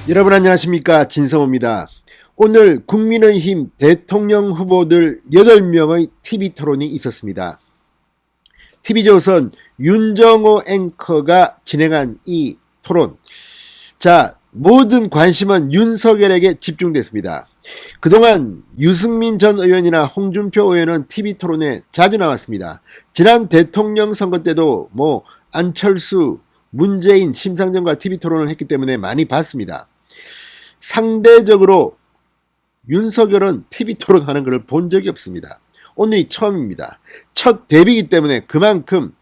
여러분 안녕하십니까, 진성호입니다. 오늘 국민의힘 대통령 후보들 8명의 TV토론이 있었습니다. TV조선 윤정호 앵커가 진행한 이 토론, 자, 모든 관심은 윤석열에게 집중됐습니다. 그동안 유승민 전 의원이나 홍준표 의원은 TV토론에 자주 나왔습니다. 지난 대통령 선거 때도 안철수, 문재인, 심상정과 TV토론을 했기 때문에 많이 봤습니다. 상대적으로 윤석열은 TV토론하는 것을 본 적이 없습니다. 오늘이 처음입니다. 첫 데뷔이기 때문에 그만큼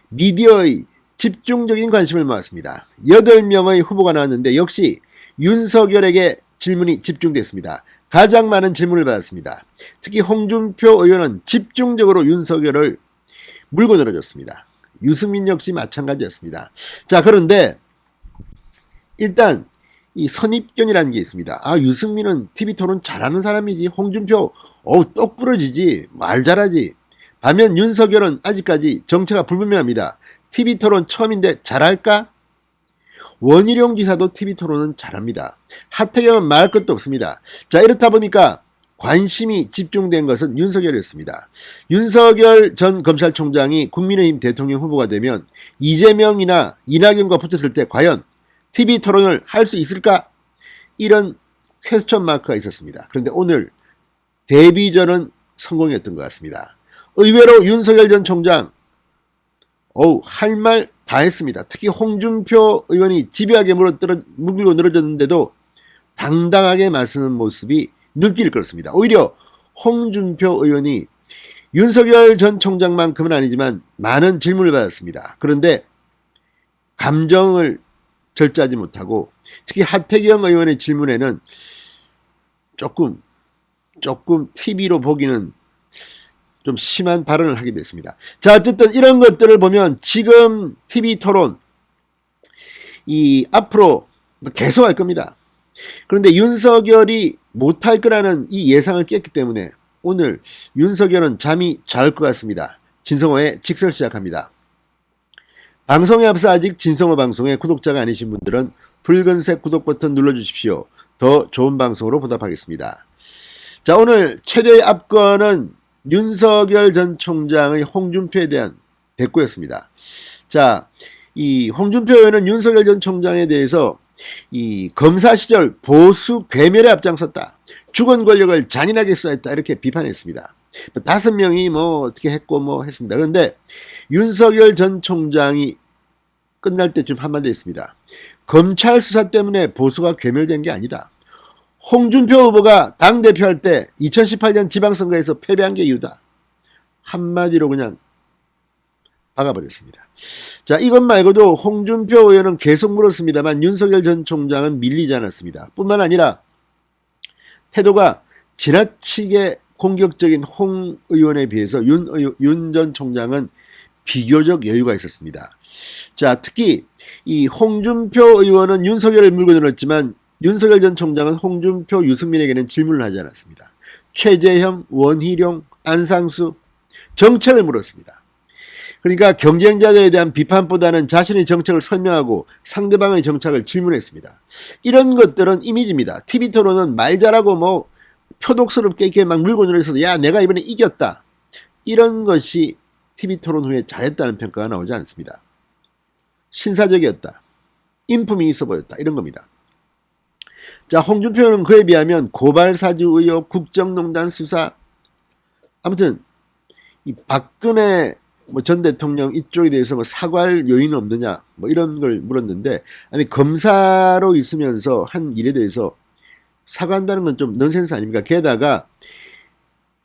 미디어의 집중적인 관심을 모았습니다. 8명의 후보가 나왔는데 역시 윤석열에게 질문이 집중됐습니다. 가장 많은 질문을 받았습니다. 특히 홍준표 의원은 집중적으로 윤석열을 물고 늘어졌습니다. 유승민 역시 마찬가지였습니다. 자, 그런데 일단 이 선입견이라는 게 있습니다. 유승민은 TV토론 잘하는 사람이지, 홍준표 똑 부러지지, 말 잘하지. 반면 윤석열은 아직까지 정체가 불분명합니다. TV토론 처음인데 잘할까? 원희룡 지사도 TV토론은 잘합니다. 하태경은 말할 것도 없습니다. 자, 이렇다 보니까 관심이 집중된 것은 윤석열이었습니다. 윤석열 전 검찰총장이 국민의힘 대통령 후보가 되면 이재명이나 이낙연과 붙었을 때 과연 TV토론을 할 수 있을까? 이런 퀘스천 마크가 있었습니다. 그런데 오늘 데뷔전은 성공이었던 것 같습니다. 의외로 윤석열 전 총장 할 말 다 했습니다. 특히 홍준표 의원이 집요하게 물고 늘어졌는데도 당당하게 맞서는 모습이 눈길을 끌었습니다. 오히려 홍준표 의원이 윤석열 전 총장만큼은 아니지만 많은 질문을 받았습니다. 그런데 감정을 절제하지 못하고 특히 하태경 의원의 질문에는 조금 TV로 보기는 좀 심한 발언을 하게 됐습니다. 자, 어쨌든 이런 것들을 보면 지금 TV토론 앞으로 계속 할 겁니다. 그런데 윤석열이 못할 거라는 이 예상을 깼기 때문에 오늘 윤석열은 잠이 잘 것 같습니다. 진성호의 직설 시작합니다. 방송에 앞서 아직 진성호 방송의 구독자가 아니신 분들은 붉은색 구독 버튼 눌러주십시오. 더 좋은 방송으로 보답하겠습니다. 자, 오늘 최대의 압권은 윤석열 전 총장의 홍준표에 대한 대꾸였습니다. 자, 이 홍준표 의원은 윤석열 전 총장에 대해서 이 검사 시절 보수 괴멸에 앞장섰다, 주권 권력을 잔인하게 써했다, 이렇게 비판했습니다. 5명이 어떻게 했고 했습니다. 그런데 윤석열 전 총장이 끝날 때쯤 한마디 했습니다. 검찰 수사 때문에 보수가 괴멸된 게 아니다. 홍준표 후보가 당대표 할 때 2018년 지방선거에서 패배한 게 이유다. 한마디로 그냥 박아버렸습니다. 자, 이것 말고도 홍준표 의원은 계속 물었습니다만 윤석열 전 총장은 밀리지 않았습니다. 뿐만 아니라 태도가 지나치게 공격적인 홍 의원에 비해서 윤 전 총장은 비교적 여유가 있었습니다. 자, 특히 이 홍준표 의원은 윤석열을 물고 늘었지만 윤석열 전 총장은 홍준표, 유승민에게는 질문을 하지 않았습니다. 최재형, 원희룡, 안상수 정책을 물었습니다. 그러니까 경쟁자들에 대한 비판보다는 자신의 정책을 설명하고 상대방의 정책을 질문했습니다. 이런 것들은 이미지입니다. TV토론은 말 잘하고 표독스럽게 이렇게 막 물고 늘어서 야, 내가 이번에 이겼다, 이런 것이 TV토론 후에 잘했다는 평가가 나오지 않습니다. 신사적이었다, 인품이 있어 보였다, 이런 겁니다. 자, 홍준표는 그에 비하면 고발사주 의혹, 국정농단 수사, 아무튼 이 박근혜 전 대통령 이쪽에 대해서 사과할 요인은 없느냐, 이런 걸 물었는데, 아니 검사로 있으면서 한 일에 대해서 사과한다는 건 좀 넌센스 아닙니까? 게다가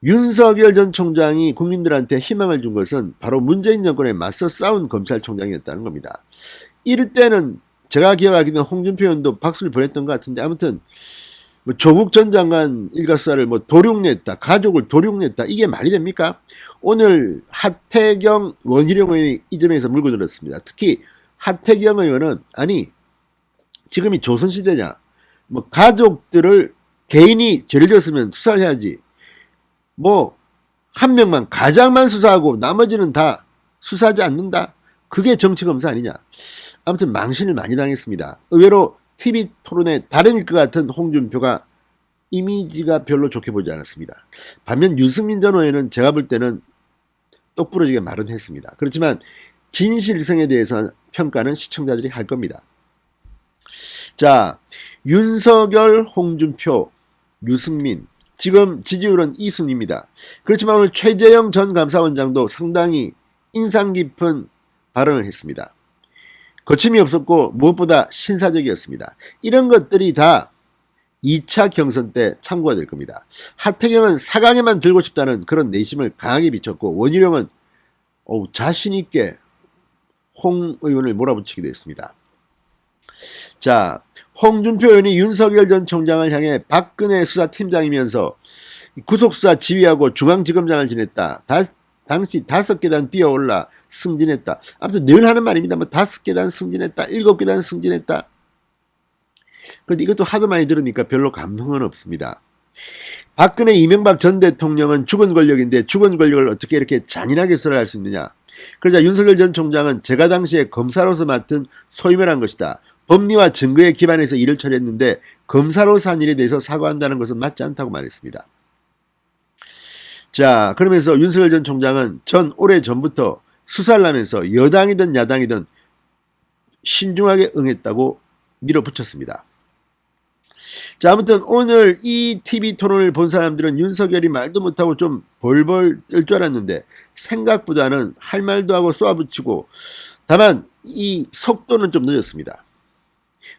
윤석열 전 총장이 국민들한테 희망을 준 것은 바로 문재인 정권에 맞서 싸운 검찰총장이었다는 겁니다. 이럴 때는 제가 기억하기는 홍준표 의원도 박수를 보냈던 것 같은데, 아무튼 조국 전 장관 일가수사를 도륙냈다, 가족을 도륙냈다, 이게 말이 됩니까? 오늘 하태경, 원희룡 의원이 이 점에서 물고 늘었습니다. 특히 하태경 의원은 아니 지금이 조선시대냐, 가족들을 개인이 죄를 졌으면 수사를 해야지, 한 명만, 가장만 수사하고 나머지는 다 수사하지 않는다, 그게 정치검사 아니냐. 아무튼 망신을 많이 당했습니다. 의외로 TV 토론에 다름일 것 같은 홍준표가 이미지가 별로 좋게 보지 않았습니다. 반면 유승민 전 의원은 제가 볼 때는 똑부러지게 말은 했습니다. 그렇지만 진실성에 대해서 평가는 시청자들이 할 겁니다. 자, 윤석열, 홍준표, 유승민 지금 지지율은 2순위입니다. 그렇지만 오늘 최재형 전 감사원장도 상당히 인상 깊은 발언을 했습니다. 거침이 없었고 무엇보다 신사적이었습니다. 이런 것들이 다 2차 경선 때 참고가 될 겁니다. 하태경은 4강에만 들고 싶다는 그런 내심을 강하게 비췄고 원희룡은 자신있게 홍 의원을 몰아붙이기도 했습니다. 자, 홍준표 의원이 윤석열 전 총장을 향해 박근혜 수사팀장이면서 구속수사 지휘하고 중앙지검장을 지냈다. 당시 5계단 뛰어올라 승진했다. 아무튼 늘 하는 말입니다. 뭐 5계단 승진했다. 7계단 승진했다. 그런데 이것도 하도 많이 들으니까 별로 감흥은 없습니다. 박근혜 이명박 전 대통령은 죽은 권력인데 죽은 권력을 어떻게 이렇게 잔인하게 설할 수 있느냐. 그러자 윤석열 전 총장은 제가 당시에 검사로서 맡은 소임을 한 것이다. 법리와 증거에 기반해서 일을 처리했는데 검사로서 한 일에 대해서 사과한다는 것은 맞지 않다고 말했습니다. 자, 그러면서 윤석열 전 총장은 오래전부터 수사를 하면서 여당이든 야당이든 신중하게 응했다고 밀어붙였습니다. 자, 아무튼 오늘 이 TV 토론을 본 사람들은 윤석열이 말도 못하고 좀 벌벌 떨 줄 알았는데 생각보다는 할 말도 하고 쏘아붙이고, 다만 이 속도는 좀 늦었습니다.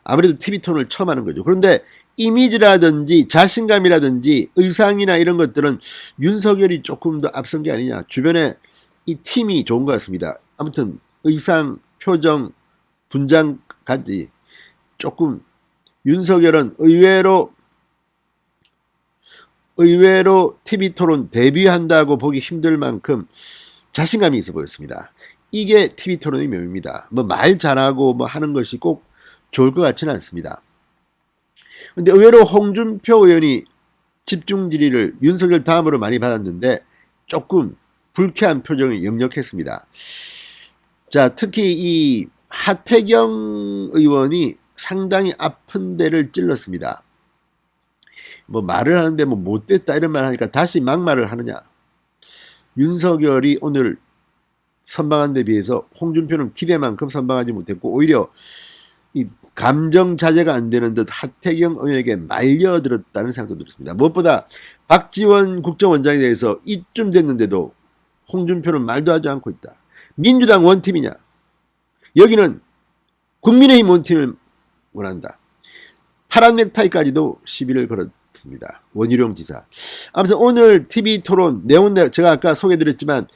아무래도 TV 토론을 처음 하는 거죠. 그런데 이미지라든지 자신감이라든지 의상이나 이런 것들은 윤석열이 조금 더 앞선 게 아니냐. 주변에 이 팀이 좋은 것 같습니다. 아무튼 의상, 표정, 분장까지 조금 윤석열은 의외로 TV 토론 데뷔한다고 보기 힘들 만큼 자신감이 있어 보였습니다. 이게 TV 토론의 묘미입니다. 뭐 말 잘하고 뭐 하는 것이 꼭 좋을 것 같지는 않습니다. 근데 의외로 홍준표 의원이 집중 질의를 윤석열 다음으로 많이 받았는데 조금 불쾌한 표정이 역력했습니다. 자, 특히 이 하태경 의원이 상당히 아픈 데를 찔렀습니다. 뭐 말을 하는데 뭐 못됐다 이런 말 하니까 다시 막말을 하느냐. 윤석열이 오늘 선방한 데 비해서 홍준표는 기대만큼 선방하지 못했고 오히려 이 감정 자제가 안 되는 듯 하태경 의원에게 말려들었다는 생각도 들었습니다. 무엇보다 박지원 국정원장에 대해서 이쯤 됐는데도 홍준표는 말도 하지 않고 있다. 민주당 원팀이냐? 여기는 국민의힘 원팀을 원한다. 파란 넥타이까지도 시비를 걸었습니다. 원희룡 지사. 아무튼 오늘 TV 토론 내용 제가 아까 소개드렸지만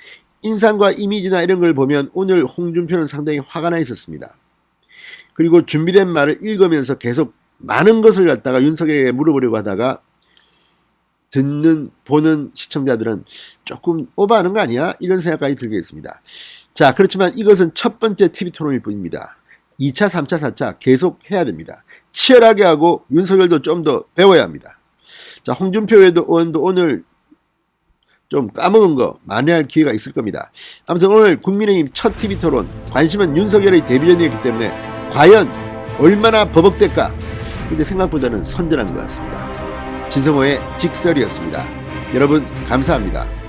인상과 이미지나 이런 걸 보면 오늘 홍준표는 상당히 화가 나 있었습니다. 그리고 준비된 말을 읽으면서 계속 많은 것을 갖다가 윤석열에게 물어보려고 하다가 보는 시청자들은 조금 오버하는 거 아니야? 이런 생각까지 들게 했습니다. 자, 그렇지만 이것은 첫 번째 TV 토론일 뿐입니다. 2차, 3차, 4차 계속 해야 됩니다. 치열하게 하고 윤석열도 좀 더 배워야 합니다. 자, 홍준표 의원도 오늘 좀 까먹은 거 만회할 기회가 있을 겁니다. 아무튼 오늘 국민의힘 첫 TV 토론 관심은 윤석열의 데뷔전이었기 때문에 과연 얼마나 버벅댈까? 근데 생각보다는 선전한 것 같습니다. 진성호의 직설이었습니다. 여러분 감사합니다.